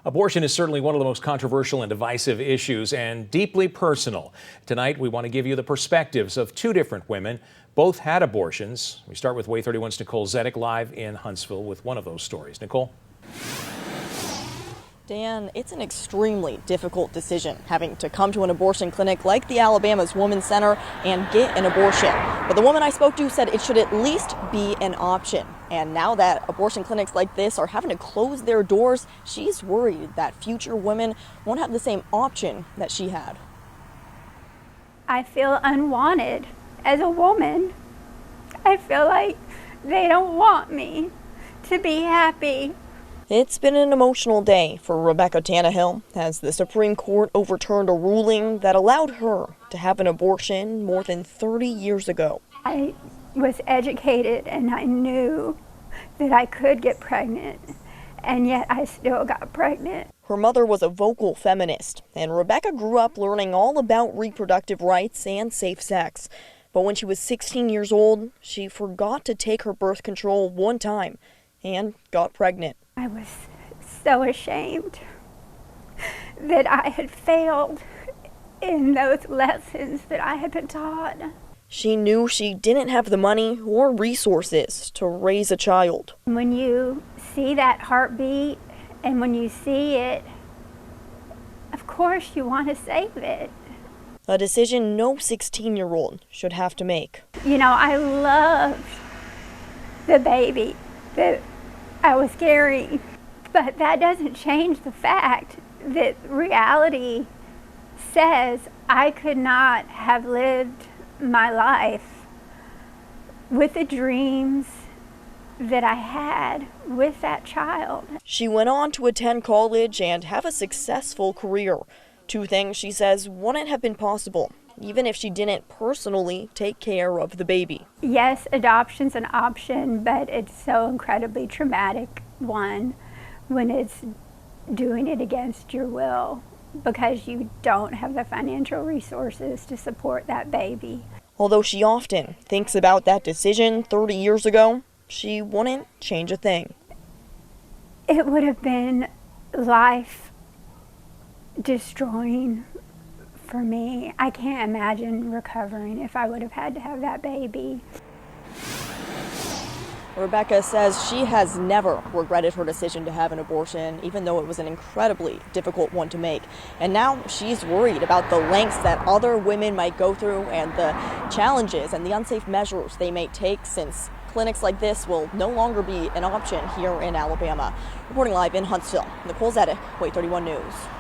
Abortion is certainly one of the most controversial and divisive issues and deeply personal. Tonight, we want to give you the perspectives of two different women. Both had abortions. We start with WAAY 31's Nicole Zedek live in Huntsville with one of those stories. Nicole? Dan, it's an extremely difficult decision having to come to an abortion clinic like the Alabama's Women's Center and get an abortion. But the woman I spoke to said it should at least be an option. And now that abortion clinics like this are having to close their doors, she's worried that future women won't have the same option that she had. I feel unwanted as a woman. I feel like they don't want me to be happy. It's been an emotional day for Rebecca Tannehill as the Supreme Court overturned a ruling that allowed her to have an abortion more than 30 years ago. I was educated and I knew that I could get pregnant, and yet I still got pregnant. Her mother was a vocal feminist, and Rebecca grew up learning all about reproductive rights and safe sex. But when she was 16 years old, she forgot to take her birth control one time and got pregnant. I was so ashamed that I had failed in those lessons that I had been taught. She knew she didn't have the money or resources to raise a child. When you see that heartbeat and when you see it, of course you want to save it. A decision no 16-year-old should have to make. You know, I loved the baby that I was carrying, but that doesn't change the fact that reality says I could not have lived my life with the dreams that I had with that child. She went on to attend college and have a successful career. Two things she says wouldn't have been possible, even if she didn't personally take care of the baby. Yes, adoption's an option, but it's so incredibly traumatic, one, when it's doing it against your will because you don't have the financial resources to support that baby. Although she often thinks about that decision 30 years ago, she wouldn't change a thing. It would have been life destroying for me. I can't imagine recovering if I would have had to have that baby. Rebecca says she has never regretted her decision to have an abortion, even though it was an incredibly difficult one to make. And now she's worried about the lengths that other women might go through and the challenges and the unsafe measures they may take, since clinics like this will no longer be an option here in Alabama. Reporting live in Huntsville, Nicole Zedek, WAAY 31 News.